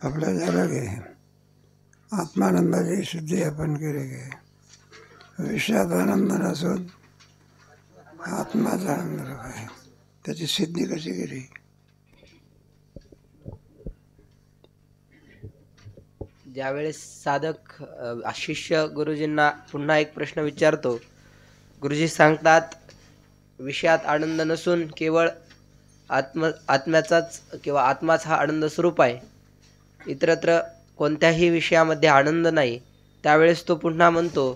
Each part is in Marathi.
आपल्या झालं गे आत्मानंदाची शुद्धी आपण केली गे. विषयात आनंद नसून आत्माचा आनंद आहे. त्याची सिद्धी कशी केली? ज्यावेळेस साधक शिष्य गुरुजींना पुन्हा एक प्रश्न विचारतो, गुरुजी सांगतात विषयात आनंद नसून केवळ आत्म्याचाच किंवा आत्माच हा आनंद स्वरूप आहे, इतरत्र कोणत्याही विषयामध्ये आनंद नाही. त्यावेळेस तो पुन्हा म्हणतो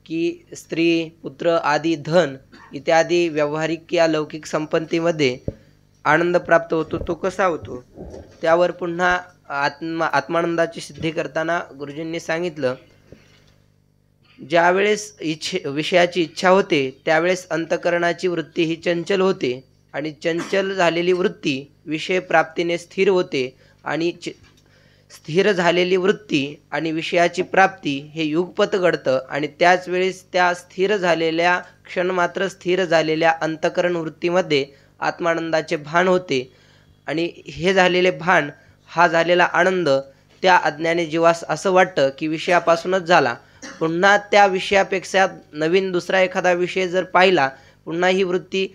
की स्त्री, पुत्र आदी धन इत्यादी व्यावहारिक या लौकिक संपत्तीमध्ये आनंद प्राप्त होतो. तो कसा होतो? त्यावर पुन्हा आत्मानंदाची सिद्धी करताना गुरुजींनी सांगितलं, ज्यावेळेस विषयाची इच्छा होते त्यावेळेस अंतःकरणाची वृत्ती ही चंचल होते आणि चंचल झालेली वृत्ती विषय प्राप्तीने स्थिर होते आणि स्थिर झालेली वृत्ती आणि विषयाची प्राप्ती हे युगपत घडतं आणि त्याच वेळेस त्या स्थिर झालेल्या क्षणमात्र स्थिर झालेल्या अंतःकरण वृत्तीमध्ये आत्मानंदाचे भान होते आणि हे झालेले भान, हा झालेला आनंद त्या अज्ञानी जीवास असं वाटतं की विषयापासूनच झाला. पुन्हा त्या विषयापेक्षा नवीन दुसरा एखादा विषय जर पाहिला, पुन्हा ही वृत्ती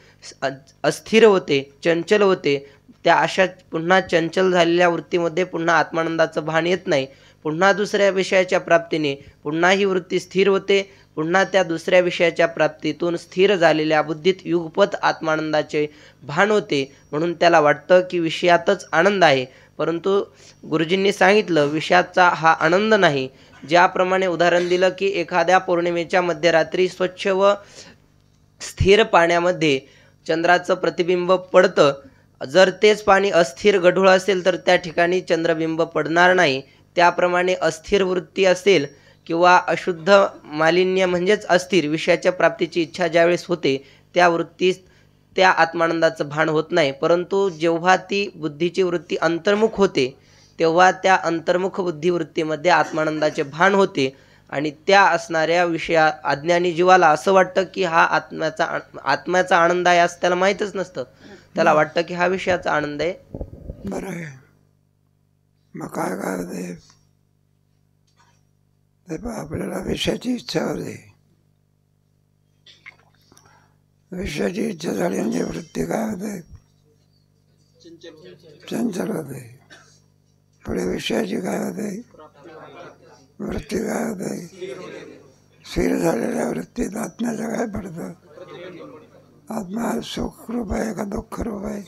अस्थिर होते, चंचल होते. त्या अशा पुन्हा चंचल झालेल्या वृत्तीमध्ये पुन्हा आत्मानंदाचं भान येत नाही. पुन्हा दुसऱ्या विषयाच्या प्राप्तीने पुन्हा ही वृत्ती स्थिर होते. पुन्हा त्या दुसऱ्या विषयाच्या प्राप्तीतून स्थिर झालेल्या बुद्धीत युगपत आत्मानंदाचे भान होते. म्हणून त्याला वाटतं की विषयातच आनंद आहे. परंतु गुरुजींनी सांगितलं विषयाचा हा आनंद नाही. ज्याप्रमाणे उदाहरण दिलं की एखाद्या पौर्णिमेच्या मध्यरात्री स्वच्छ व स्थिर पाण्यामध्ये चंद्राचं प्रतिबिंब पडतं. जर तेच पाणी अस्थिर गढूळ असेल तर त्या ठिकाणी चंद्रबिंब पडणार नाही. त्याप्रमाणे अस्थिर वृत्ती असेल किंवा अशुद्ध मालिन्य म्हणजेच अस्थिर विषयाच्या प्राप्तीची इच्छा ज्यावेळेस होते त्या वृत्तीस त्या आत्मानंदाचं भान होत नाही. परंतु जेव्हा ती बुद्धीची वृत्ती अंतर्मुख होते तेव्हा त्या अंतर्मुख बुद्धिवृत्तीमध्ये आत्मानंदाचे भान होते आणि त्या असणाऱ्या विषया अज्ञानी जीवाला असं वाटतं की हा आत्म्याचा आनंद आहे असं त्याला माहीतच नसतं. त्याला वाटतं की हा विषयाचा आनंद आहे. बरं आहे. मग काय काय होते ते आपल्याला विषयाची इच्छा होते. विषयाची इच्छा झाली म्हणजे वृत्ती काय होते? चंचल होते. पुढे विषयाची काय होते? वृत्ती काय होते? स्थिर झालेल्या वृत्तीत आत्म्याचं काय पडतं? आत्मा सुखरूप आहे का दुःखरूप आहे?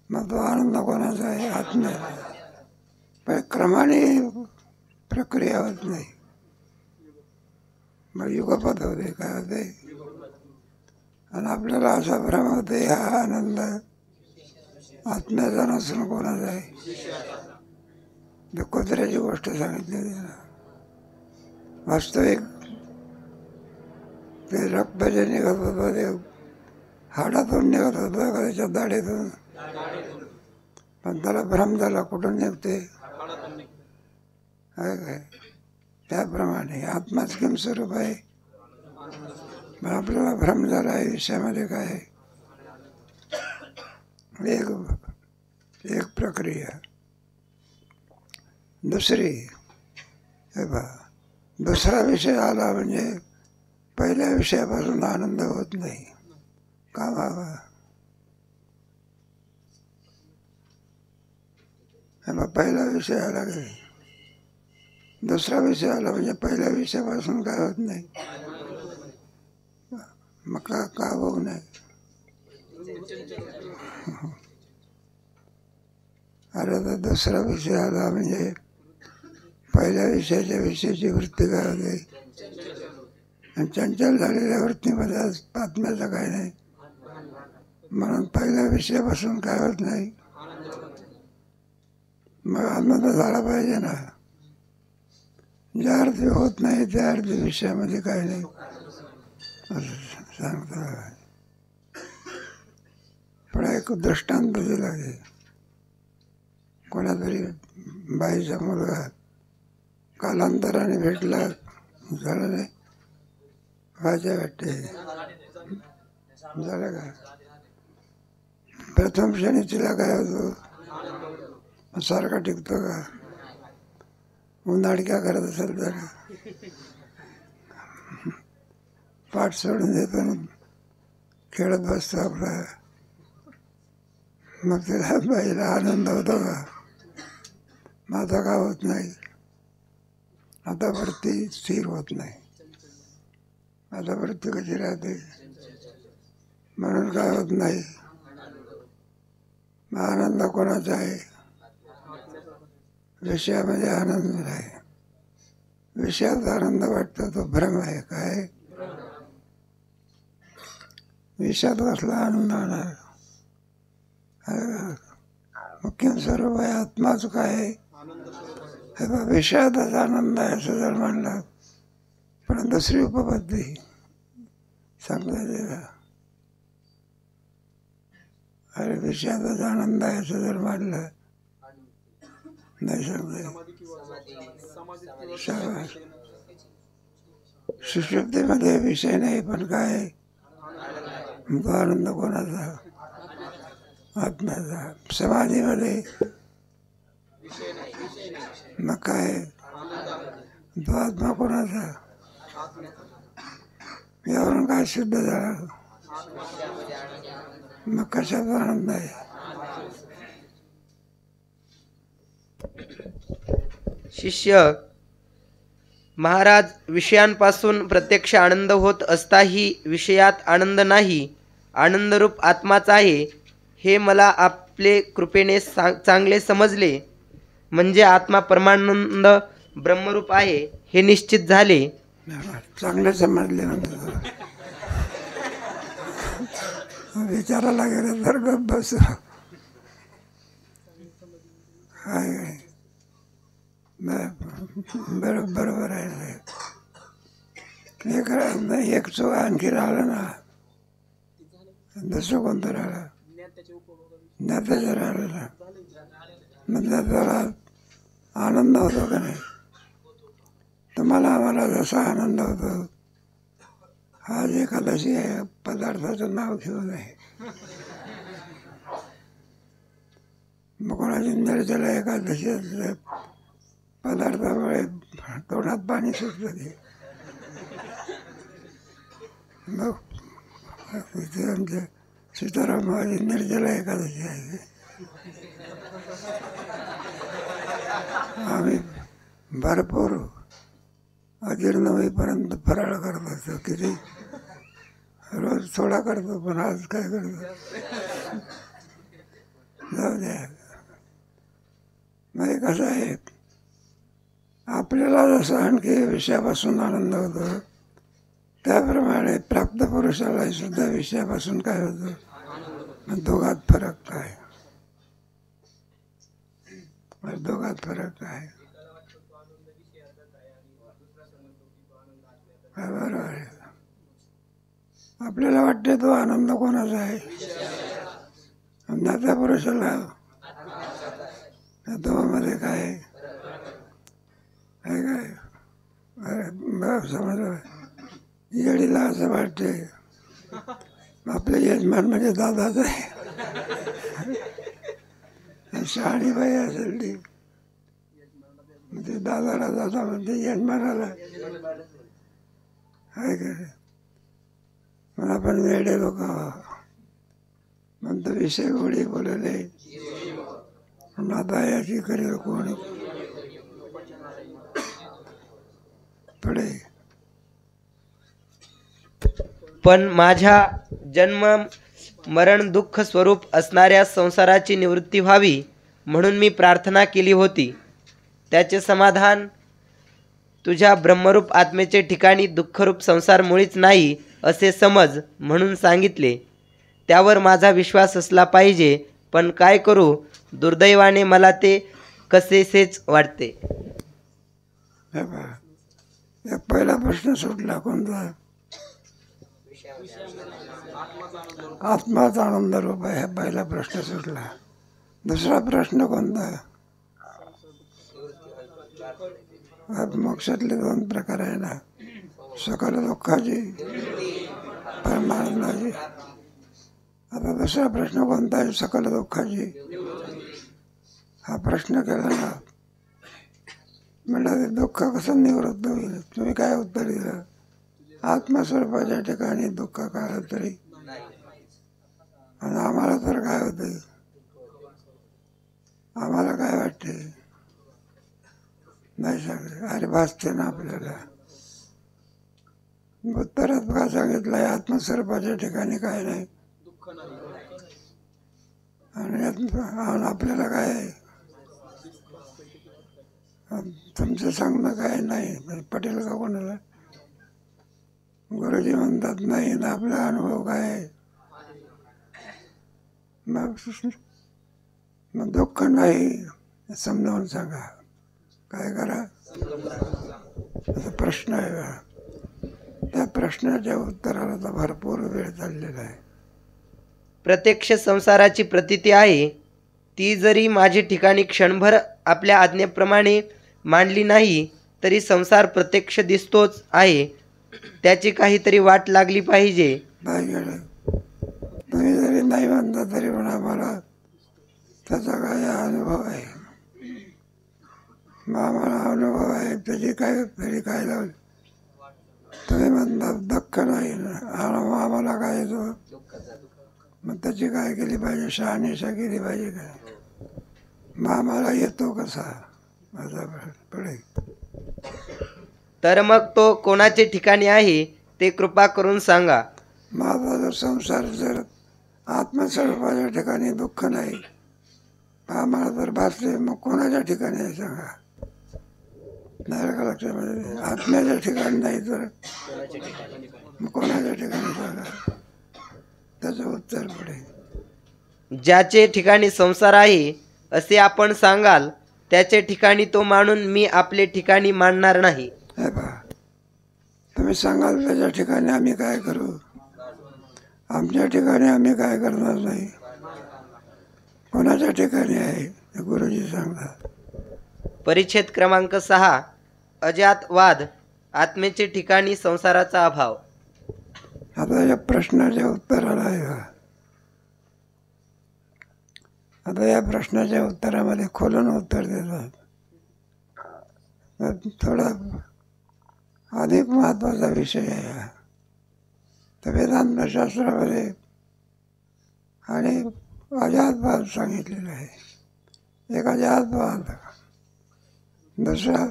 मग तो आनंद कोणाचा आहे? आत्म्याचा. पण क्रमाने प्रक्रिया होत नाही. मग युगपत होते. काय होते? आणि आपल्याला असा भ्रम होते हा आनंद आत्म्याचा नसून कोणाचा आहे. कुत्र्याची गोष्ट सांगितली ना. वास्तविक ते रक्त जे निघत होतं ते हाडातून निघत होतं का त्याच्या दाढीतून? पण त्याला भ्रम झाला कुठून निघते आहे काय? त्याप्रमाणे आत्माच किम स्वरूप आहे. मग आपल्याला भ्रम झाला आहे विषयामध्ये काय. एक प्रक्रिया. दुसरी हे बा, दुसरा विषय आला म्हणजे पहिल्या विषयापासून आनंद होत नाही. का बाबा? हे बा, पहिला विषय आला की दुसरा विषय आला म्हणजे पहिल्या विषयापासून काय होत नाही. मग का होऊ नये? अरे तर दुसरा विषय आला म्हणजे पहिल्या विषयाच्या विषयाची वृत्ती काय होते? आणि चंचल झालेल्या वृत्तीमध्ये आत्म्याचं काय नाही. म्हणून पहिल्या विषयापासून काय होत नाही. मग आनंद झाला पाहिजे ना. ज्या अर्थी होत नाही त्या अर्थी विषयामध्ये काय नाही असं सांगता. पण एक दृष्टांत दिला की कोणातरी बाईचा मुलगा कालांतराने भेटला, झालं नाही व्हायच्या वाटते झालं का. प्रथम क्षणी तिला काय होतो? सारखा टिकतो का? उन्हाळी काय करत असेल तर पाठ सोडून देतो, खेळत बसतो आपला. मग त्याला बाईला आनंद होतो का? माझा का होत नाही? आता वृत्ती स्थिर होत नाही. आता वृत्ती कशी राहते? म्हणून काय होत नाही? मग आनंद कोणाचा आहे? विषयामध्ये आनंद आहे. विषयात आनंद वाटतो तो भ्रम आहे. काय विषयात कसला आनंद होणार? मुख्य स्वरूप आहे आत्माच. काय हे बा विषयातच आनंद आहे असं जर म्हणलं, पण दुसरी उपपत्ती सांगता येते. अरे विषयातच आनंद आहे असं जर म्हणलं नाही सांगता. सुषुप्तीमध्ये विषय नाही, पण काय तो आनंद कोणाचा? आत्म्याचा. समाधीमध्ये मग काय तो आत्मा कोणाचा? यावरून काय सिद्ध झालं? मग कशाचा आनंद आहे? शिष्य: महाराज, विषयांपासून प्रत्यक्ष आनंद होत असताही विषयात आनंद नाही, आनंदरूप आत्माच आहे, हे मला आपले कृपेने चांगले समजले. म्हणजे आत्मा परमानंद ब्रह्मरूप आहे हे निश्चित झाले. चांगले समजले म्हणजे विचारायला गेलं तर गप्प बस. बरोबर आहे. एक चो आणखी राहिलं ना, दुसरं कोणतं राहिलं? ज्ञात्याचं राहिलं ना. मग त्याला आनंद होतो का नाही? तुम्हाला आम्हाला जसा आनंद होतो, आज एकादशी आहे, पदार्थाचं नाव घेऊ नये. मग कोणाची निर्जला एकादशी असते, पदार्थामुळे तोंडात पाणी सुटतं. ते मग आमच्या सीताराम माझी निर्जला एकादशी आहे. आम्ही भरपूर अजीर्ण होईपर्यंत फराळ करत असतो. किती रोज थोडा करतो, पण आज काय करतो? जाऊ द्या. म्हणजे कसं आहे, आपल्याला जसं आणखी विषयापासून आनंद होतो, त्याप्रमाणे प्राप्त पुरुषाला सुद्धा विषयापासून काय होतं? मग दोघात फरक काय? दोघात फरक काय? बरोबर आहे. आपल्याला वाटते तो आनंद कोणाचा आहे? ज्ञात्या पुरुषाला. दोघांमध्ये काय आहे? काय समजलं? येडीला असं वाटते आपले यजमान म्हणजे दादाच आहे. शहाणी बाई असेल ती, म्हणजे दादाला दादा म्हणते, यजमानाला आहे का? पण आपण वेडे लोक म्हणतो विषय गोडी बोलले, आता याची करेल कोणी पुढे. पण माझ्या जन्म मरण दुःख स्वरूप असणाऱ्या संसाराची निवृत्ती व्हावी म्हणून मी प्रार्थना केली होती. त्याचे समाधान तुझ्या ब्रह्मरूप आत्मेचे ठिकाणी दुःखरूप संसार मुळीच नाही असे समज म्हणून सांगितले. त्यावर माझा विश्वास असला पाहिजे, पण काय करू? दुर्दैवाने मला ते कसेसेच वाटते. पहिला प्रश्न सुटला कोणता? आत्माच आनंद रूप आहे, पहिला प्रश्न सुटला. दुसरा प्रश्न कोणता? मोक्षातले दोन प्रकार आहे ना, सकल दुःखाची, परमानंदाची. आता दुसरा प्रश्न कोणता आहे? सकल दुःखाची. हा प्रश्न केला ना, म्हणलं ते दुःख कसं निवृत्त होईल? तुम्ही काय उत्तर दिलं? आत्मस्वरूपाच्या ठिकाणी दुःख काय तरी, आणि आम्हाला तर काय होते, आम्हाला काय वाटते? नाही सांगते. अरे भासते ना आपल्याला. उत्तरात काय सांगितलंय? आत्मस्वरूपाच्या ठिकाणी काय नाही, आणि आपल्याला काय आहे? तुमचं सांगणं काय नाही पटेल का कोणाला? गुरुजी म्हणतात नाही ना, आपला अनुभव काय आहे? मग दुःख नाही समजावून सांगा. काय करा? असा प्रश्न आहे का? त्या प्रश्नाच्या उत्तराला तर भरपूर वेळ चाललेला आहे. प्रत्यक्ष संसाराची प्रतीती आहे, ती जरी माझी ठिकाणी क्षणभर आपल्या आज्ञेप्रमाणे मांडली नाही तरी संसार प्रत्यक्ष दिसतोच आहे. त्याची काहीतरी वाट लागली पाहिजे. तुम्ही जरी नाही म्हणता तरी पण आम्हाला त्याचा काय अनुभव आहे. आम्हाला अनुभव आहे त्याची काय तरी काय लावली. तुम्ही म्हणता दुःख नाही, आम्हाला काय येतो? मग त्याची काय केली पाहिजे? शहानिशा केली पाहिजे का? मग आम्हाला येतो कसा माझा पडेल? तर मग तो कोणाचे ठिकाणी आहे ते कृपा करून सांगा. माझा जर संसार जर आत्मस्वरूपाच्या ठिकाणी दुःख नाही, आम्हाला जर भासले, मग कोणाच्या ठिकाणी आहे सांगा? नाही का लक्षामध्ये? आत्म्याच्या ठिकाणी नाही तर मग कोणाच्या ठिकाणी सांगा? त्याचं उत्तर पडेल. ज्याचे ठिकाणी संसार आहे असे आपण सांगाल, त्याचे ठिकाणी तो मानून मी आपले ठिकाणी मानणार नाही. हे पहा, तुम्ही सांगाल त्याच्या ठिकाणी आम्ही काय करू? आमच्या ठिकाणी आम्ही काय करणार नाही. कोणाच्या ठिकाणी आहे गुरुजी सांगतात. परिच्छेद क्रमांक 6, अजातवाद. आत्मेचे ठिकाणी संसाराचा अभाव. आता या प्रश्नाच्या उत्तराला आहे का? आता या प्रश्नाच्या उत्तरामध्ये खोलून उत्तर देतात. थोडा अधिक महत्वाचा विषय आहे. तर वेदांतशास्त्रामध्ये आणि अजातवाद सांगितलेला आहे. एक अजातवाद, दुसरा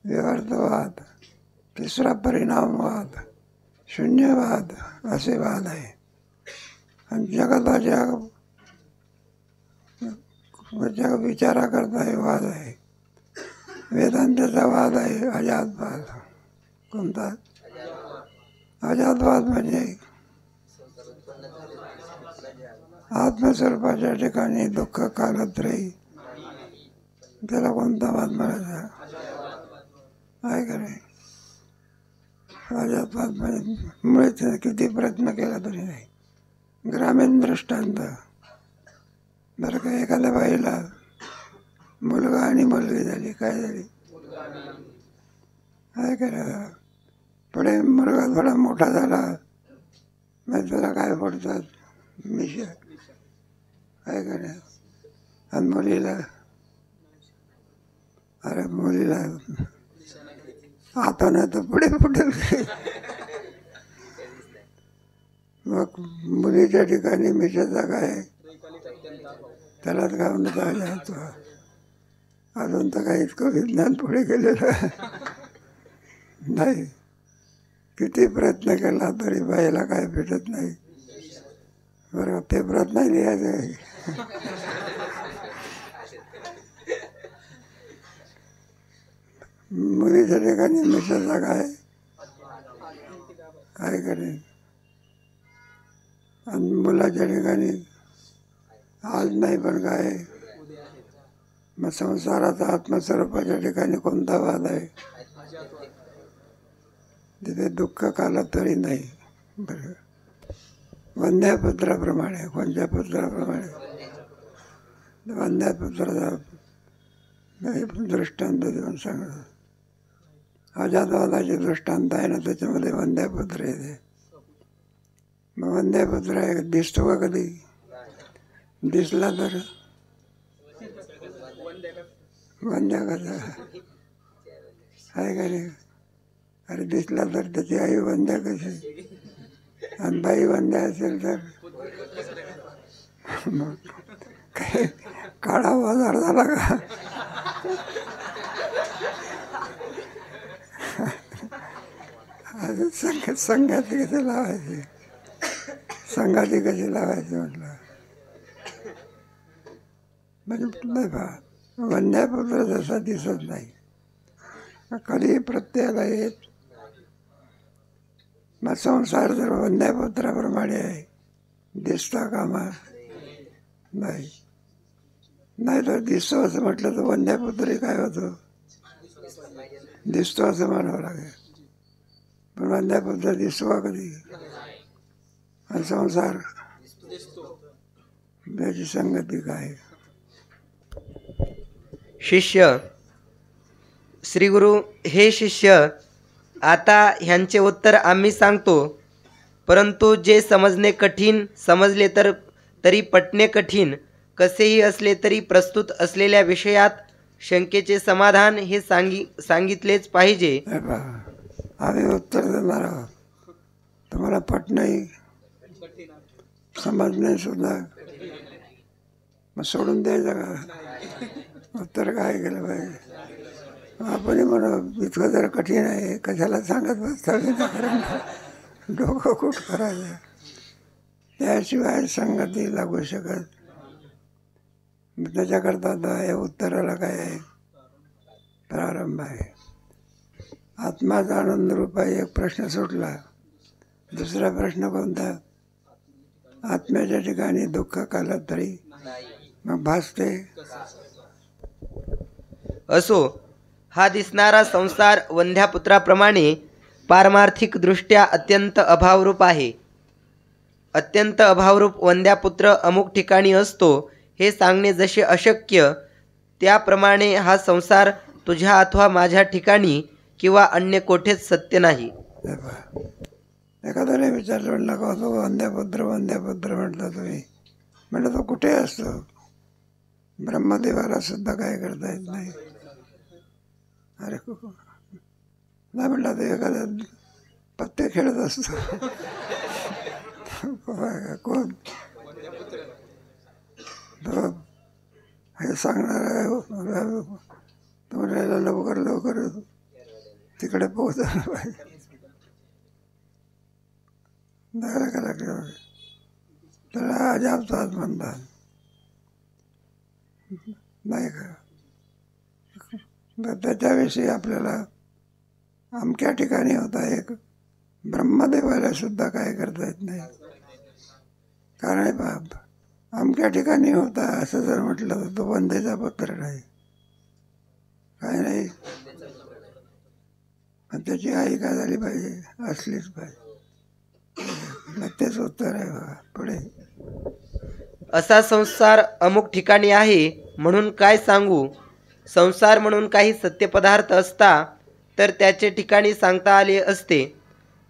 विवर्तवाद, तिसरा परिणामवाद, शून्यवाद असे वाद आहे. आणि जगताच्या जग विचाराकरता हे वाद आहे. वेदांताचा वाद आहे अजातवाद. कोणता? अजातवाद म्हणजे आत्मस्वरूपाच्या ठिकाणी दुःख कालत्रयी. त्याला कोणता वाद म्हणायचा आहे का नाही? अजातवाद म्हणजे मुळेच किती प्रयत्न केला तरी नाही. ग्रामीण दृष्टांत. बरं का, एखाद्या बाईला मुलगा आणि मुलगी झाली, काय झाली? काय करा? पुढे मुलगा थोडा मोठा झाला, मग त्याला काय पडतात? मिशा. काय करा? आणि मुलीला, अरे मुलीला आता नाही तर पुढे फुटेल. मग मुलीच्या ठिकाणी मिशाचा काय? त्याला काय म्हणत? अजून तर काही इतकं विज्ञान पुढे गेलेलं नाही. किती प्रयत्न केला तरी बाईला काय भेटत नाही. बरं, पेपरात नाही लिहायचं. मुलीच्या ठिकाणी मिशाचा काय? काय करेल? आणि मुलाच्या ठिकाणी आज नाही पण काय? मग संसाराचा आत्मस्वरूपाच्या ठिकाणी कोणता वाद आहे? तिथे दुःख काला तरी नाही. बरं, वंद्यापुत्राप्रमाणे. कोणत्या पुत्राप्रमाणे? वंद्यापुत्राचा दृष्टांत देऊन सांगतात. अजातवादाचे दृष्टांत आहे ना, त्याच्यामध्ये वंद्यापुत्र येते. मग वंद्यापुत्र आहे, दिसतो का कधी? दिसला तर वंद्या कसा आहे का नाही? अरे दिसला तर त्याची आई वंद्या कशी, आणि बाई वंद्या असेल तर मग काय काळा बाजार झाला का? संघाती कशी लावायची, संघाती कशी लावायची म्हटलं म्हणजे नाही पहा, वंद्यापुत्र जसा दिसत नाही कधी प्रत्येकाला येत. मग संसार जर वंद्यापुत्राप्रमाणे आहे, दिसता कामा नाही. नाही तर दिसतो असं म्हटलं तर वंद्यापुत्रही काय होतो, दिसतो असं म्हणावं लागेल. पण वंद्यापुत्र दिसतो कधी, आणि संसार त्याची संगती काय. शिष्य श्रीगुरु, हे शिष्य, आता ह्यांचे उत्तर आम्ही सांगतो, परंतु जे समजणे कठीण, समजले तरी पटणे कठीण, कसेही असले तरी प्रस्तुत असलेल्या विषयात शंकेचे समाधान हे सांगितलेच पाहिजे. आम्ही उत्तर देणार आहोत, तुम्हाला पटणे समजणे सुद्धा मग सोडून द्यायचं का? उत्तर काय केलं पाहिजे? आपण म्हणू इतकं जर कठीण आहे कशाला सांगत बसतं, डोकं कुठ करायचं. त्याशिवाय संगती लागू शकत. त्याच्याकरता आता या उत्तराला काय आहे, प्रारंभ आहे. आत्माचा आनंद रूपा एक प्रश्न सुटला. दुसरा प्रश्न कोणता? आत्म्याच्या ठिकाणी दुःख काला तरी मग भासते. असो, हा दिसणारा संसार वंध्यापुत्राप्रमाणे पारमार्थिक दृष्ट्या अत्यंत अभावरूप आहे. अत्यंत अभावरूप वंध्यापुत्र अमुक ठिकाणी असतो हे सांगणे जसे अशक्य, त्याप्रमाणे हा संसार तुझ्या अथवा माझ्या ठिकाणी किंवा अन्य कोठेच सत्य नाही. एखाद्याने विचारलं, म्हणलं का तो वंध्यापुत्र वंध्यापुत्र म्हटलं तुम्ही, म्हटलं तो कुठे असतो? ब्रह्मदेवाला सुद्धा काय करता येत नाही. अरे नाही म्हटलं, ते एखाद्या पत्ते खेळत असतो. कोण तो हे सांगणार तुम्हाला लवकर लवकर तिकडे पोहोचायला पाहिजे. त्याला अजाबसाद म्हणतात नाही का? त्याच्याविषयी आपल्याला अमक्या ठिकाणी होता एक, ब्रह्मदेवाला सुद्धा काय करता येत नाही. कारण बाप अमक्या ठिकाणी होता असं जर म्हटलं तर तो वंदेचा पुत्र नाही, काय नाही. त्याची आई काय झाली पाहिजे, असलीच पाहिजे. तेच उत्तर आहे बघा पुढे. असा संसार अमुक ठिकाणी आहे म्हणून काय सांगू? संसार म्हणून काही सत्यपदार्थ असता तर त्याचे ठिकाणी सांगता आले असते,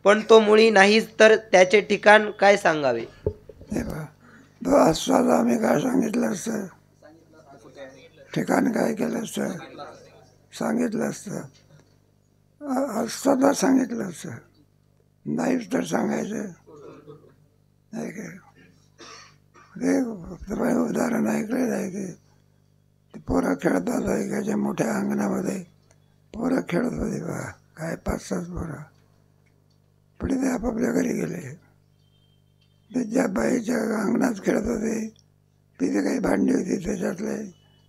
पण तो मुळी नाहीच, तर त्याचे ठिकाण काय सांगावे? हे बघा, तो आस्वाद आम्ही काय सांगितलं असतं, ठिकाण काय केलं असतं, सांगितलं असतं. आस्वादा सांगितलं असतं, नाहीच तर सांगायचं नाही काय. ते उदाहरण ऐकलेलं आहे की पोरं खेळतात एकाच्या मोठ्या अंगणामध्ये पोरं खेळत होते बघा, काय 5-6 पोरं. पुढे ते आपापल्या घरी गेले. ते ज्या बाईच्या अंगणात खेळत होते तिथे काही भांडी होती, त्याच्यातले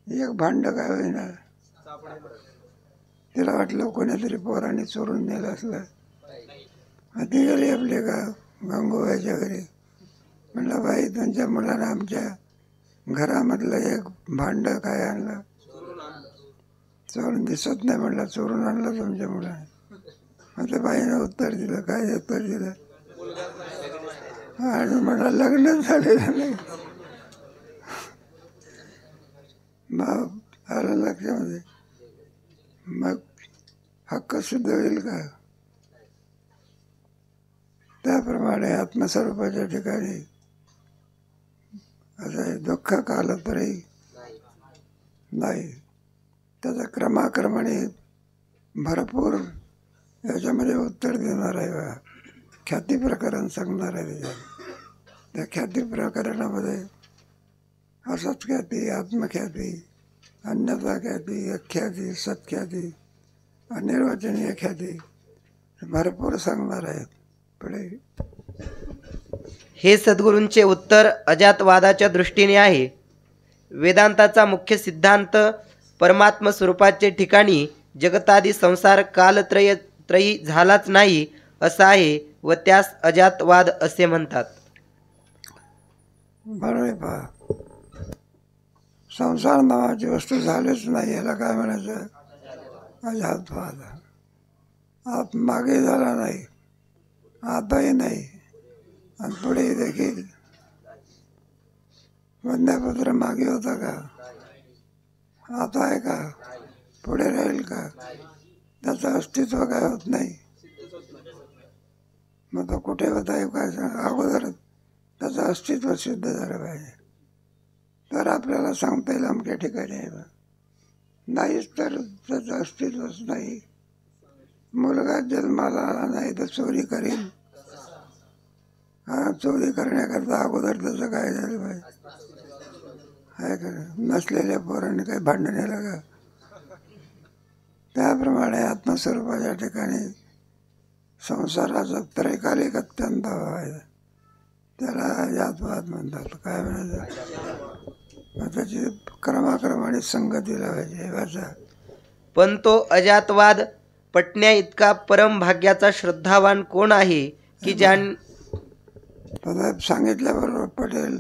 एक भांडं काय होईना, तिला वाटलं कोणीतरी पोराने चोरून नेलं असलं. ती गेली आपले का गंगूबाईच्या घरी. म्हणलं, बाई तुमच्या मुलानं आमच्या घरामधलं एक भांडं काय आणलं, चोरून दिसत नाही. म्हणलं, चोरून आणलं तुमच्या मुलाने. मग त्या बाईनं उत्तर दिलं, काय उत्तर दिलं? आणि मला लग्न झालेलं नाही. मग आलं लक्षामध्ये, मग हक्क सिद्ध होईल का? त्याप्रमाणे आत्मस्वरूपाच्या ठिकाणी असं दुःख काल तरी नाही. त्याचा क्रमाक्रमाने भरपूर याच्यामध्ये उत्तर देणार आहे बा. ख्याती प्रकरण सांगणार आहे त्याच्यात. त्या ख्याती प्रकरणामध्ये असत ख्याती, आत्मख्याती, अन्यथा ख्याती, अख्याती, सत्ख्याती, अनिर्वचनीय ख्याती भरपूर सांगणार आहेत पुढे. हे सद्गुरूंचे उत्तर अजातवादाच्या दृष्टीने आहे. वेदांताचा मुख्य सिद्धांत परमात्म स्वरूपाचे ठिकाणी जगतादी संसार कालत्रयी झालाच नाही असा आहे व त्यास अजातवाद असे म्हणतात. बरोबर पहा, संसार नावाची वस्तू झालीच नाही याला काय म्हणायचं? अजातवाद. आत मागे झाला नाही, आताही नाही आणि पुढे देखील. वंदेपुत्र मागे होता का? आता आहे का? पुढे राहील का? त्याचं अस्तित्व काय होत नाही. मग तो कुठे होता हे काय सांग? अगोदर त्याचं अस्तित्व सिद्ध झालं पाहिजे तर आपल्याला सांगता येईल अमक्या ठिकाणी आहे. नाहीच तर त्याचं अस्तित्वच नाही. मुलगा जन्माला आला नाही तर चोरी करेल. हा, चोरी करण्याकरता अगोदर त्याचं काय झालं पाहिजे? आहे का? नसलेल्या पोरांनी काही भांडण्याला का? त्याप्रमाणे आत्मस्वरूपाच्या ठिकाणी संसाराचा त्रैकालिक अत्यंत व्हायचा त्याला अजातवाद म्हणतात. काय म्हणायचं? मग त्याची क्रमाक्रमाने संगती लावायची वाचा. पण तो अजातवाद पटण्या इतका परम भाग्याचा श्रद्धावान कोण आहे की सांगितल्याबरोबर पटेल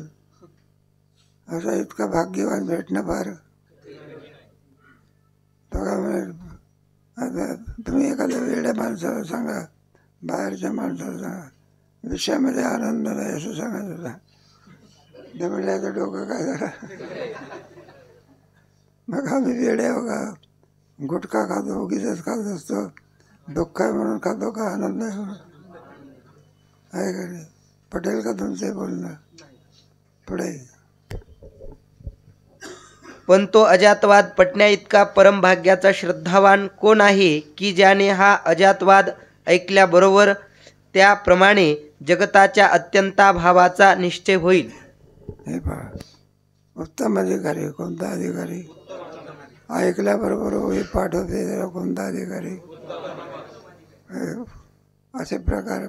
असं इतकं भाग्यवान भेटणं फार. तो काय म्हणेल? आता तुम्ही एखाद्या वेड्या माणसाला सांगा, बाहेरच्या माणसाला सांगा विषयामध्ये आनंद नाही असं सांगायचं होता. ते म्हणल्याचं डोकं काय झालं? मग आम्ही वेड्या बघा, गुटखा खातो, उगीच खात असतो. दुःख आहे म्हणून खातो का आनंद आहे म्हणून? आहे का नाही? पटेल का तुमचे बोलणं? पुढे. पण तो अजातवाद पटण्या इतका परम भाग्याचा श्रद्धावान कोण आहे की ज्याने हा अजातवाद ऐकल्याबरोबर त्याप्रमाणे जगताच्या अत्यंताभावाचा निश्चय होईल. हे पहा, उत्तम अधिकारी कोणता अधिकारी? ऐकल्याबरोबर होई पाठ होते त्याला कोणता अधिकारी? असे प्रकार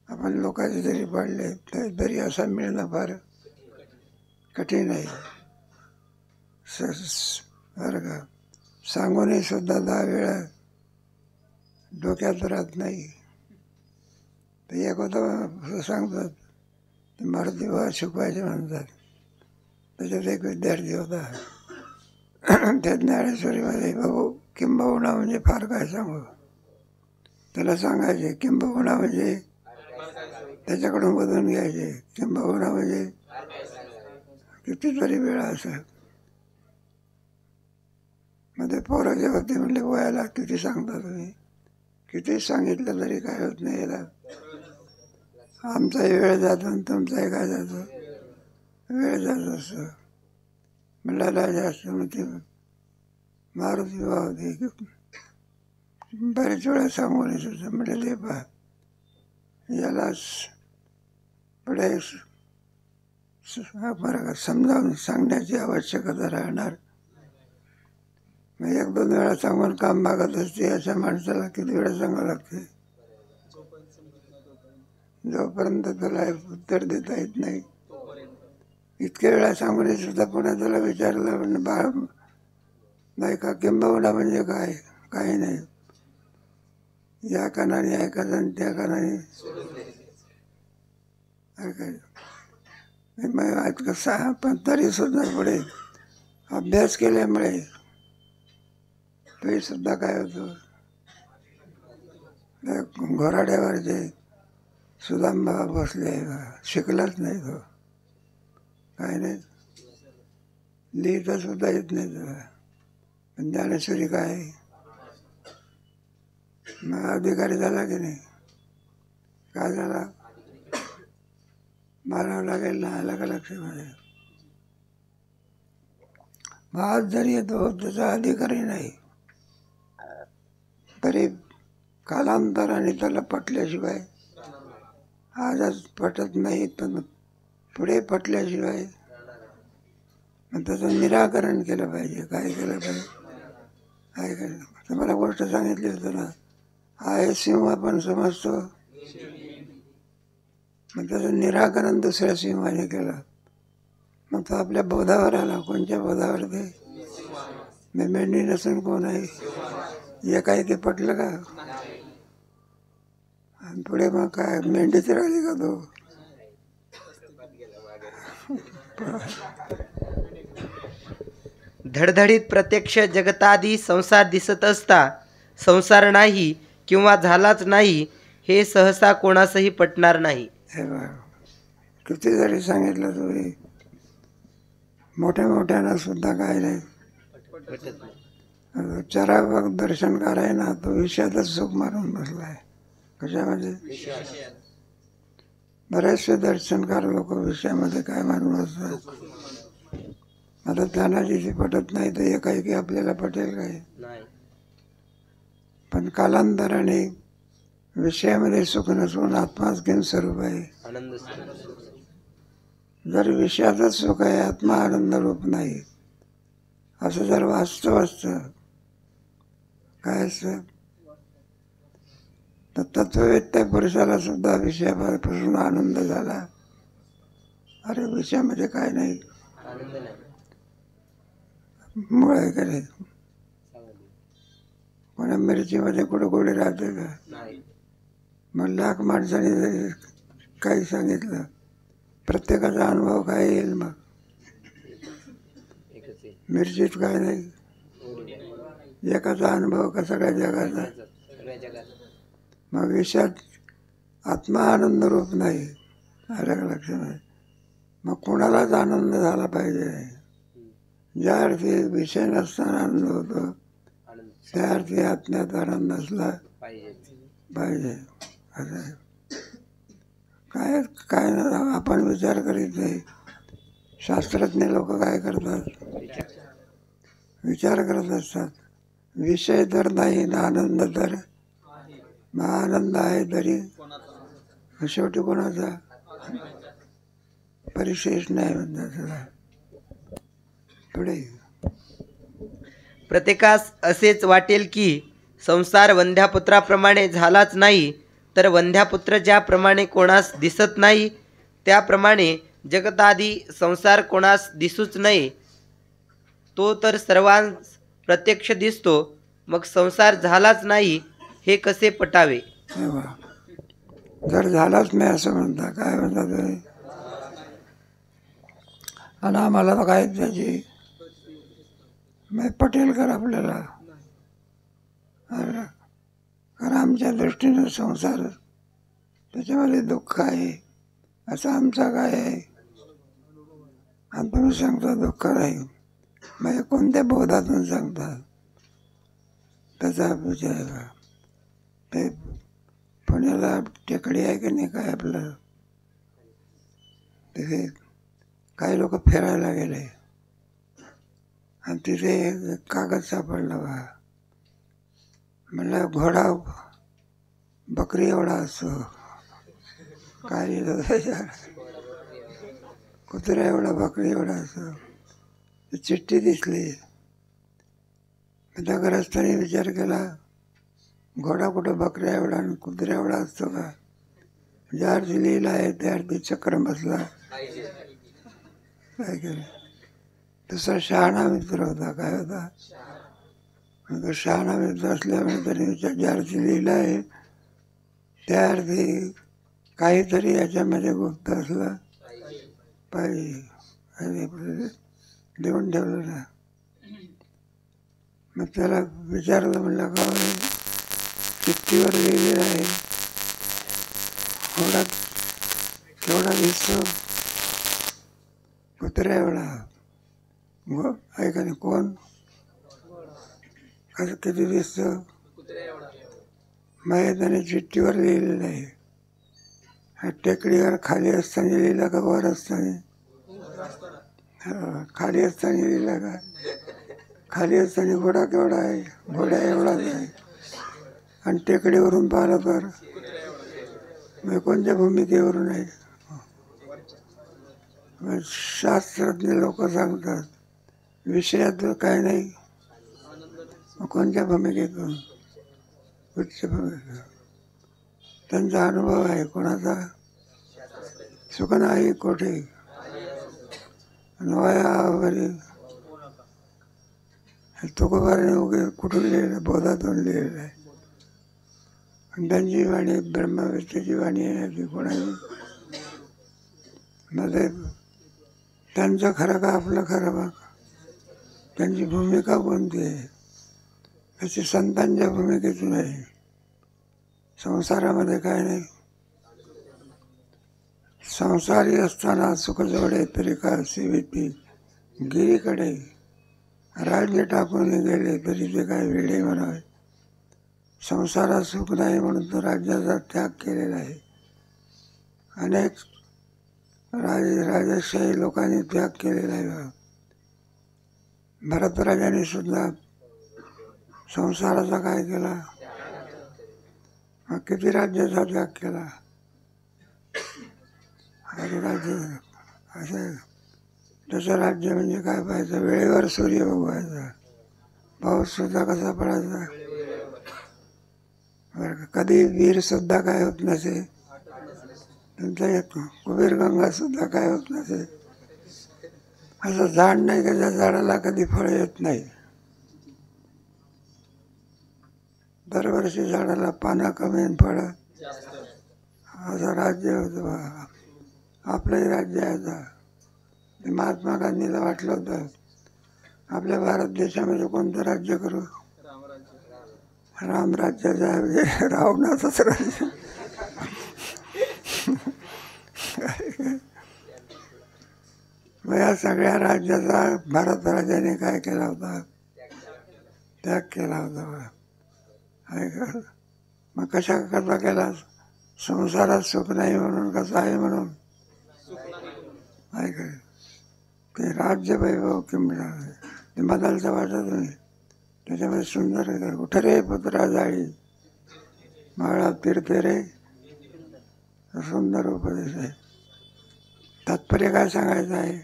आपण लोकांचे जरी पडले तरी असं मिळणं फार कठीण आहे. बरं का? सांगूनही सुद्धा 10 वेळा डोक्यात राहत नाही. तर एक होतं सांगतात ते मारुती बाबा शिकवायचे म्हणतात. त्याच्यात एक विद्यार्थी होता त्या ज्ञानेश्वरीमध्ये भाऊ किंबहुना म्हणजे फार काय सांगू. त्याला सांगायचे किंबहुना म्हणजे त्याच्याकडून बदलून घ्यायचे. किंबहुना म्हणजे कितीतरी वेळा असं. मग ते पोराच्या होते म्हणले वयाला किती सांगता तुम्ही? किती सांगितलं तरी काय होत नाही याला. आमचाही वेळ जातो आणि तुमचाही काय जातो? वेळ जात असतो. म्हणलं जास्त मग ते मारुती बाबा होते बरेच वेळा सांगून सुद्धा म्हटले पहा याला पुढे बरं समजावून सांगण्याची आवश्यकता राहणार. मग 1-2 वेळा सांगून काम मागत असते अशा माणसाला किती वेळा सांगावं लागते? जोपर्यंत त्याला उत्तर देता येत नाही. इतक्या वेळा सांगून सुद्धा पुन्हा त्याला विचारलं म्हणजे बाळ नाही का किंबहुना म्हणजे काय? काही नाही. या कानाने ऐकायचं आणि त्या कानाने ऐकायचं. मग आज कसं पण तरी सुद्धा पुढे अभ्यास केल्यामुळे तरी सुद्धा काय होतं? घोराड्यावर जे सुदामा बसले शिकलाच नाही तो. काय नाही लिहिता सुद्धा येत नाही तुला. पण ज्ञानेश्वरी काय मग अधिकारी झाला की नाही? काय झाला? मारावं लागेल ना? आलं का लक्षामध्ये? आज जरी येतो त्याचा अधिकारी नाही, तरी कालांतराने त्याला पटल्याशिवाय, आजच पटत नाही तर पुढे पटल्याशिवाय मग त्याचं निराकरण केलं पाहिजे. काय केलं पाहिजे? काय केलं? तुम्हाला गोष्ट सांगितली होती ना, आहे सिंह आपण समजतो, मग त्याचं निराकरण दुसऱ्या सिंहाने केलं. मग तो आपल्या बोधावर आला. कोणत्या बोधावर? ते मी मेंढी नसून कोण आहे? हे काही ते पटलं का? आणि पुढे मग काय मेंढीच राहिली का तो? धडधडीत प्रत्यक्ष जगतादी संसार दिसत असता संसार नाही किंवा झालाच नाही हे सहसा कोणासही पटणार नाही. हे बघ, किती जरी सांगितलं तुम्ही, मोठ्या मोठ्यानं सुद्धा काय नाही. चराभग दर्शनकार आहे ना, तो विषयातच सुख मारून बसलाय. कशामध्ये? बरेचसे दर्शनकार लोक विषयामध्ये काय मारून बसतात. आता त्यांना जिथे पटत नाही तर एकाएकी आपल्याला पटेल काय? पण कालांतराने विषयामध्ये सुख नसून आत्माच घेऊन स्वरूप आहे. जर विषयातच सुख आहे, आत्मा आनंद रूप नाही, असं जर वास्तव असतं, काय असतं तर तत्ववेत्या पुरुषाला सुद्धा विषयापासून आनंद झाला. अरे विषयामध्ये काय नाही, मुळ आहे का नाही? कोणा मिरचीमध्ये कुठं कुठे राहते का? मग लाख माणसाने जरी काही सांगितलं, प्रत्येकाचा अनुभव काय येईल? मग मिरचीत काय नाही, एकाचा अनुभव का सगळ्या जगाचा? मग विषयात आत्मा आनंद रूप नाही. अलग लक्षात. मग कोणालाच आनंद झाला पाहिजे. ज्या अर्थी विषय नसताना आनंद होतो, त्या अर्थी आत्म्यात आनंद असला पाहिजे. असं काय काय आपण विचार करीत नाही. शास्त्रज्ञ लोक काय करतात? विचार करत असतात. विषय तर नाही ना आनंद तर, मग आनंद आहे तरी शेवटी कोणाचा? परिशेष नाही म्हणतात त्याला. पुढे प्रत्येकास असेच वाटेल की संसार वंध्यापुत्राप्रमाणे झालाच नाही, तर वंध्यापुत्र ज्याप्रमाणे कोणास दिसत नाही त्याप्रमाणे जगतादी संसार कोणास दिसूच नये. तो तर सर्वांस प्रत्यक्ष दिसतो, मग संसार झालाच नाही हे कसे पटावे? जर झालाच नाही असं म्हणता, काय म्हणता तुम्ही? आणि आम्हाला तर काय त्याची पटेल कर आपल्याला, कारण आमच्या दृष्टीनं संसार त्याच्यामध्ये दुःख आहे, असं आमचा काय आहे? आणि तुम्ही सांगता दुःख नाही, मग कोणत्या बोधातून सांगता? त्याचा विचार आहे. ते पुण्याला टेकडी आहे की नाही काय आपलं, तिथे काही लोक फिरायला गेले आणि तिथे कागद सापडला बा. म्हणलं घोडा बकरी एवढा असतो, काय लिहिलं त्याच्यावर? कुत्रा एवढा बकरी एवढा असतो. चिठ्ठी दिसली. त्या ग्रस्ताने विचार केला, घोडा कुठं बकऱ्या एवढा आणि कुत्र्या एवढा असतो का? ज्या अर्थी लिहिला आहे त्या अर्थी चक्र बसला. काय केलं? दुसरा शहाणा मित्र होता. काय होता? तो शहाणा मित्र असल्यामुळे त्याने ज्या अर्थी लिहिला आहे त्या अर्थी काहीतरी याच्यामध्ये गुप्त असलं पाहिजे. लिहून ठेवलं ना. मग त्याला विचारलं, म्हणलं का चिठ्ठीवर लिहिलेलं आहे, घोडा केवढा दिसतो? कुत्र्या एवढा. ऐका नाही, कोण कसं किती दिसतं? मग त्याने चिठ्ठीवर लिहिलेलं आहे. हा टेकडीवर खाली असताना लिहिला का वर असताना? खाली असताना लिहिला का? खाली असताना घोडा केवढा आहे, घोड्या एवढाच आहे. आणि टेकडीवरून पाहिलं तर म्हणजे कोणत्या भूमिकेवरून आहे. शास्त्रज्ञ लोक सांगतात विषयात काय नाही, कोणत्या भूमिकेतून, उच्च भूमिका. त्यांचा अनुभव आहे. कोणाचा? सुख नाही कोठे वयावरी. तुकोबाराने वगैरे कुठून लिहिलं? बोधातून लिहिलेलं आहे. आणि त्यांची वाणी ब्रह्मविद्येची वाणी आहे ती कोणाची मध्ये. त्यांचं खरं का आपलं खरं बघ. त्यांची भूमिका कोणती आहे? त्याची संतांच्या भूमिकेतून आहे. संसारामध्ये काय नाही. संसारी असताना सुख जोडे तरी का सीविती गिरीकडे. राज्य टाकून गेले तरी ते काय वेडे म्हणावे. संसारात सुख नाही म्हणून तो राज्याचा त्याग केलेला आहे. अनेक राजशाही लोकांनी त्याग केलेला आहे. भरतराजाने सुद्धा संसाराचा काय केला? किती राज्याचा त्याग केला. आणि राज्य असं त्याचं राज्य म्हणजे काय पाहायचं? वेळेवर सूर्य उगवायचा, पाऊस सुद्धा कसा पडायचा. बरं, कधी वीर सुद्धा काय होत नसे. त्यांचा कुबेर गंगा सुद्धा काय होत नसे. असं झाड नाही का ज्या झाडाला कधी फळ येत नाही. दरवर्षी झाडाला पानं कमी आणि फळं. असं राज्य होतं. आपलंही राज्य आहे. महात्मा गांधीला वाटलं होतं आपल्या भारत देशामध्ये कोणतं राज्य करू? रामराज्याचं आहे, रावणाचंच राज्य. या सगळ्या राज्याचा भारत राजाने काय केला होता? त्याग केला होता. मग कशा करता केला? संसारात सुख नाही म्हणून. कसं आहे म्हणून? ऐक ते राज्य वैभव किंवा ते बदलचं वाटत नाही. त्याच्यामध्ये सुंदर आहे. उठ रे पुत्रा जाळी माळा फिरते रे. सुंदर उपदेश आहे. तात्पर्य काय सांगायचं आहे?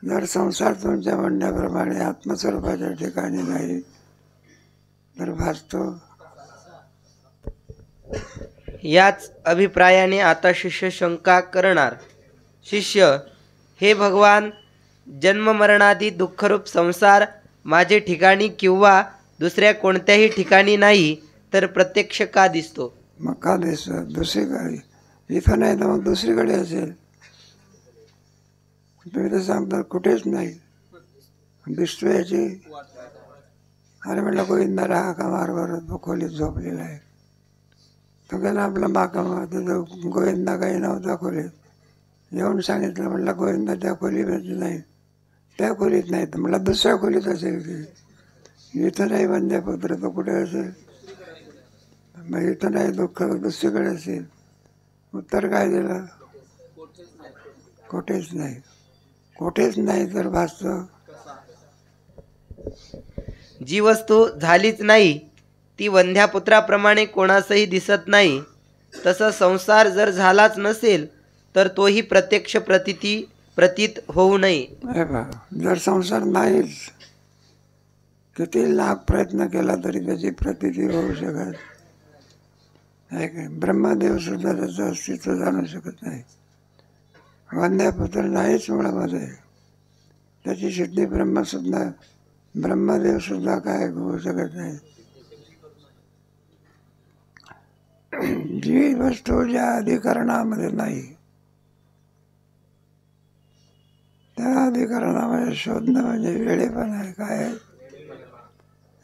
जर संसार तुमच्या म्हणण्याप्रमाणे आत्मस्वरूपाच्या ठिकाणी नाही तर भासतो. याच अभिप्रायाने आता शिष्य शंका करणार. शिष्य, हे भगवान, जन्ममरणादी दुःखरूप संसार माझे ठिकाणी किंवा दुसऱ्या कोणत्याही ठिकाणी नाही तर प्रत्यक्ष का दिसतो? मग का दिसतो? दुसरीकडे इथं नाही तर मग दुसरीकडे असेल. तुम्ही तर सांगता कुठेच नाही दिसतो याची. अरे म्हटलं गोविंदाला हाका मार बरं, तो खोलीत झोपलेला आहे. तो गेला आपला बाका तिथं गोविंदा काही नव्हता खोलीत. येऊन सांगितलं म्हटलं गोविंदा त्या खोलीमध्ये नाही, त्या खोलीत नाही. तर म्हटलं दुसऱ्या खोलीत असेल की. इथं नाही बंद्यापुत्र, तो कुठे असेल? मग इथं नाही दुःख दुसरीकडे असेल. उत्तर काय दिलं? कुठेच नाही. कुठेच नाही तर भासतं. जी वस्तू झालीच नाही ती वंध्यापुत्राप्रमाणे कोणासही दिसत नाही. तसं संसार जर झालाच नसेल तर तोही प्रत्यक्ष प्रतीत होऊ नये. जर संसार नाहीच, किती लाख प्रयत्न केला तरी त्याची प्रतीती होऊ शकत नाही. ब्रह्मदेव सुद्धा त्याचं अस्तित्व जाणू शकत नाही. वंध्यापुत्र नाहीच मुळामध्ये. त्याची सिद्धी ब्रह्मदेव सुद्धा काय होऊ शकत नाही. जी वस्तू ज्या अधिकरणामध्ये नाही त्या अधिकरणामध्ये शोधणं म्हणजे वेळेपण आहे. काय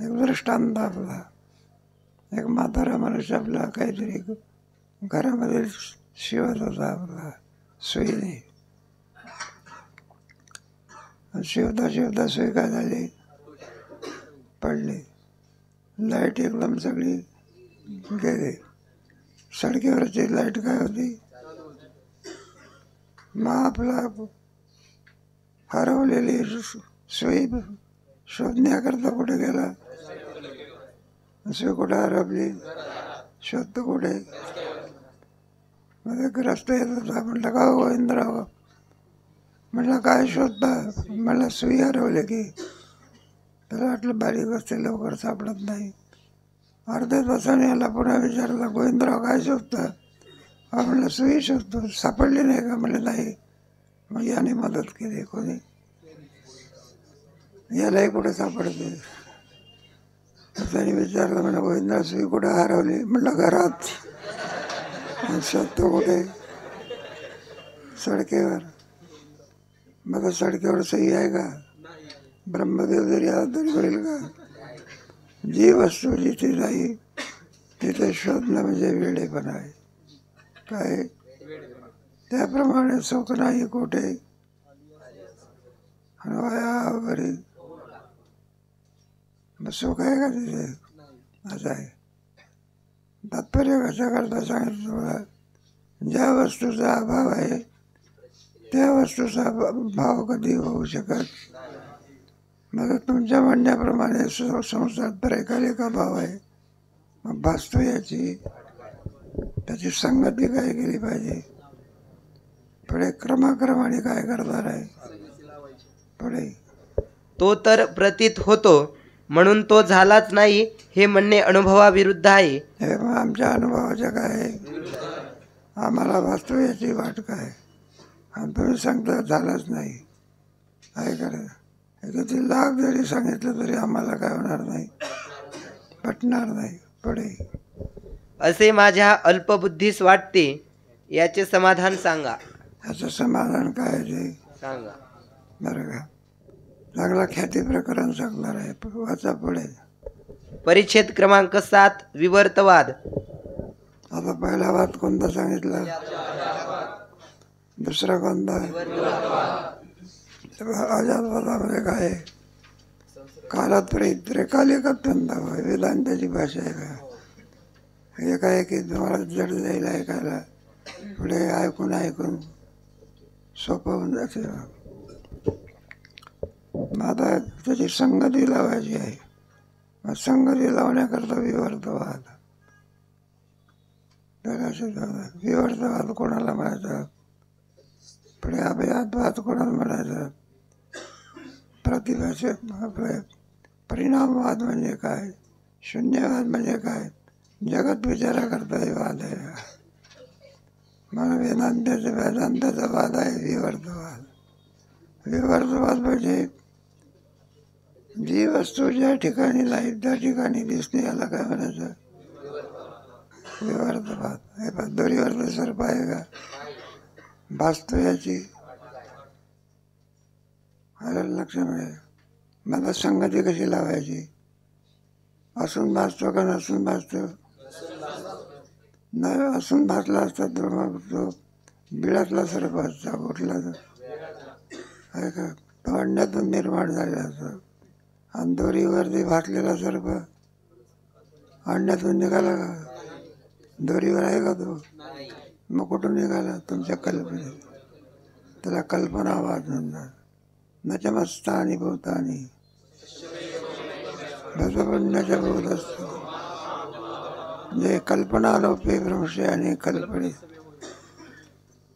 एक दृष्टांत आपला, एक म्हातारा मनुष्य आपला काहीतरी घरामध्ये शिवत होता आपला सुईने. शिवता शिवता सुई काय झाली? पडली. लाईट एकदम सगळी गेली. सडकीवरची लाईट काय होती? मग आपला हरवलेली सुई शोधण्याकरता कुठे गेला? सुई कुठे हरपली? शोधतो कुठे? मध्ये ग्रस्त येत होता. म्हटलं का गोविंदराव? म्हटलं काय शोधता? मला सुई हरवली की. त्याला वाटलं बारीक असते, लवकर सापडत नाही. अर्ध्या तासाने याला पुन्हा विचारलं, गोविंदराव काय शोधता? हा म्हणलं सुई शोधतो. सापडली नाही का? म्हणलं नाही. मग याने मदत केली. कोणी? यालाही कुठे सापडते? त्याने विचारलं, म्हणलं गोविंदराव सुई कुठे हरवली? म्हटलं घरात. शोधतो कुठे? सडकेवर. मग सडकेवर सुई आहे का? ब्रह्मदेव जरी आला तरी होईल का? जी वस्तू जिथे नाही तिथे शोधणं म्हणजे वेडेपणा आहे. काय? त्याप्रमाणे सुख नाही कुठे वरी. मग सुख आहे का तिथे? असं आहे. तात्पर्य कशा करता सांगितलं मला? ज्या वस्तूचा अभाव आहे त्या वस्तूचा भाव कधी होऊ शकत? मग तुमच्या म्हणण्याप्रमाणे संसार त्रैकालिक भाव आहे. मग भासतो याची त्याची संगती काय केली पाहिजे? पुढे क्रमाक्रमाने काय करणार आहे? पुढे तो तर प्रतीत होतो म्हणून तो झालाच नाही हे म्हणणे अनुभवाविरुद्ध आहे. हे मग आमच्या अनुभवाचं काय? आम्हाला भासतो याची वाट काय? आणि तुम्ही सांगता झालाच नाही. काय करायचं? किती लाख जरी सांगितलं तरी आम्हाला काय होणार नाही, पटणार नाही. पुढे असे माझ्या अल्पबुद्धीस वाटते. याचे समाधान सांगा. याचं समाधान काय ते सांगा. बरं का? चांगला ख्याती प्रकरण सांगणार आहे. वाचा पुढे. परिच्छेद क्रमांक 7 विवर्तवाद. आता पहिला वाद कोणता सांगितला? दुसरा कोणता? अजातवादामध्ये काय? कालात त्रैकालिक अत्यंत वेदांताची भाषा आहे का? हे काय की तुम्हाला जड जाईल ऐकायला. पुढे ऐकून ऐकून सोपं होऊन जाते. मग आता त्याची संगती लावायची आहे. मग संगती लावण्याकरता विवर्तवाद. विवर्तवाद कोणाला म्हणायचा? पुढे अभयातवाद कोणाला म्हणायचा? प्रतिभाषे परिणामवाद म्हणजे काय? शून्यवाद म्हणजे काय? जगत विचाराकरता वाद आहे. मग वेदांताचा वाद आहे विवर्तवाद. विवर्तवाद म्हणजे जी वस्तू ज्या ठिकाणी नाही त्या ठिकाणी दिसणे, याला काय म्हणायचं? विवर्तवाद. हे दोरीवर सर्प आहे का? भासतो याची लक्ष मिळेल. मला संगती कशी लावायची? असून भासतो का नसून भासतो? नाही, असून भासला असता तर मग तो बिळातला सर्प असता. कुठला आहे का? तो अंड्यातून निर्माण झालेला असतो. आणि दोरीवरती भासलेला सर्प अंड्यातून निघाला का? दोरीवर आहे का तो? मग कुठून निघाला? तुमच्या कल्पनेत. त्याला कल्पनावाद म्हणतात. नचमस्तानी भूतानी भजपुण्याच्या भूत असतो. म्हणजे कल्पनालोपे भ्रंशे आणि कल्पनेत.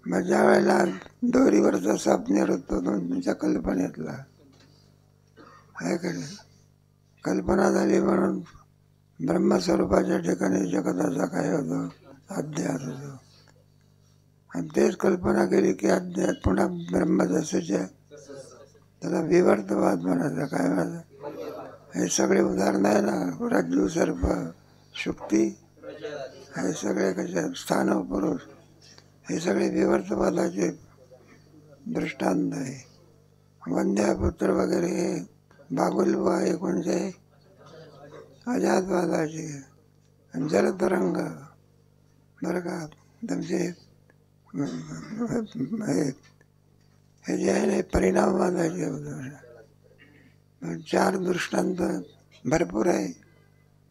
मग ज्या वेळेला दोरीवरचा साप निरतो तुमच्या कल्पनेतला आहे का? कल्पना झाली म्हणून ब्रह्मस्वरूपाच्या ठिकाणी जगताचा काय होतो? अध्यास होतो. आणि तेच कल्पना केली की अध्यात पुन्हा ब्रह्म जसंच्या. त्याला विवर्तवाद म्हणायचं. काय म्हणायचं? हे सगळे उदाहरण आहे ना. रज्जू, सर्प, शुक्ती, हे सगळे कसे स्थान पुरुष, हे सगळे विवर्तवादाचे दृष्टांत आहे. वंद्यापुत्र वगैरे हे बागुलबा हे कोणते? अजातवादाचे. आणि जलतरंग बरं का तुमचे हे जे आहे ना परिणामवादाचे उदाहरण. 4 दृष्टांत भरपूर आहे.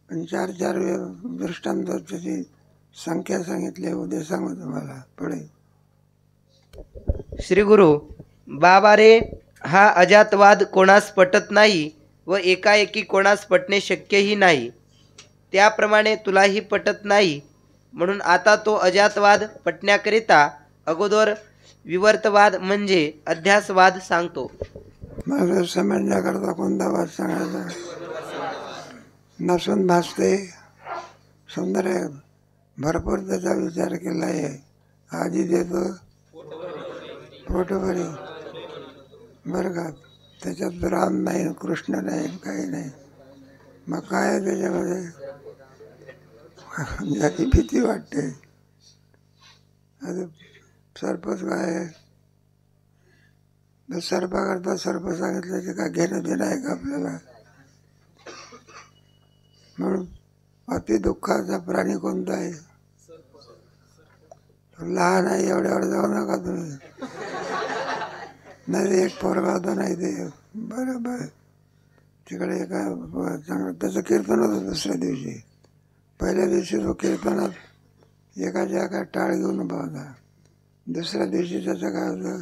पण 4 दृष्टांताची संख्या सांगितली. उद्या सांगू तुम्हाला. पुढे श्री गुरु बाबा रे, हा अजातवाद कोणास पटत नाही. व एकाएकी कोणास पटणे शक्यही नाही. त्याप्रमाणे तुलाही पटत नाही, म्हणून आता तो अजातवाद पटण्याकरिता अगोदर विवर्तवाद म्हणजे अध्यासवाद सांगतो. मला समजण्याकरता कोणता वाद सांगायचा? नसून भासते, सुंदर आहे, भरपूर त्याचा विचार केला आहे, आधी देतो पोटभरी, बरं का. त्याच्यात राम नाही, कृष्ण नाही, काही नाही. मग काय आहे त्याच्यामध्ये? ज्याची भीती वाटते. आता सर्पच काय आहे? सर्पाकरता सर्प सांगितल्याचे काय घेणं देणं आहे का आपल्याला? म्हणून अति दुःखाचा प्राणी कोणता आहे? लहान आहे, एवढ्यावर जाऊ नका तुम्ही. नाही एक पोरगा होता, नाही ते बरोबर तिकडे एका चांगलं त्याचं कीर्तन होतं. दुसऱ्या दिवशी, पहिल्या दिवशी तो कीर्तनात एकाच्या एका टाळ घेऊन उभा होता. दुसऱ्या दिवशी त्याचं काय होतं,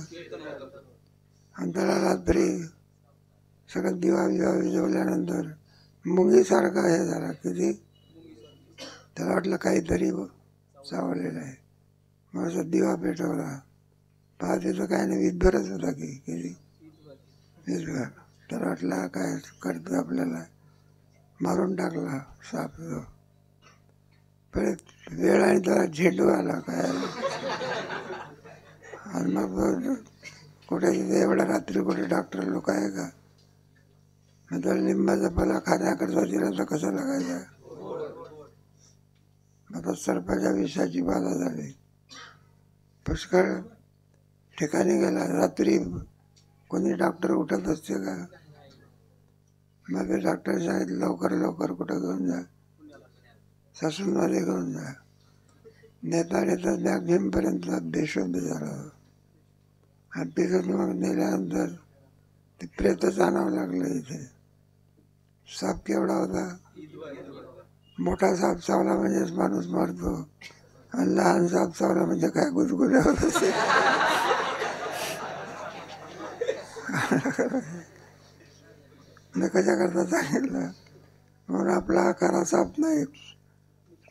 आणि त्याला रात्री सगळं दिवा विजवल्यानंतर मुंगीसारखा हे झाला. किती त्याला वाटलं काहीतरी चावलेलं आहे, मग असा दिवा पेटवला. पाहते तर काय नाही, वीजभरच होता की किती वीजभर. त्याला वाटलं काय करतो आपल्याला, मारून टाकला साप. परत वेळ आणि त्याला झेंडू आला काय, आणि मग कुठे एवढ्या रात्री कुठे डॉक्टर लोक आहे का? मग त्याला लिंबाचा फला खाण्याकरता दिला तर कसा लागायचा? आता सर्पाच्या विषाची बाधा झाली. पुष्कळ ठिकाणी गेला, रात्री कोणी डॉक्टर उठत असते का? मग ते डॉक्टर सांगितलं लवकर लवकर कुठं घेऊन जा, ससूनमध्ये घेऊन जा. नेता नेता मॅक्झिमपर्यंत बेशुद्ध झाला. आणि तिथून मग नेल्यानंतर ते प्रेतच आणावं लागलं इथे. साप केवढा होता? मोठा साप चावला म्हणजेच माणूस मरतो, आणि लहान साप चावला म्हणजे काय गुदगुल्या होत असते. कशा करता सांगितलं, म्हणून आपला हा खरा साप नाही,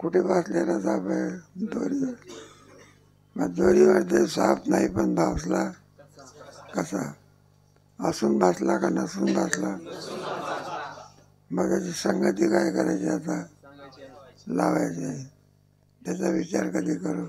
कुठे बसलेला साप आहे, दोरीवर. मग दोरीवर ते साप नाही, पण भासला कसा? असून भासला का नसून भासला? मग त्याची संगती काय करायची आता? लावायची. त्याचा विचार कधी करू?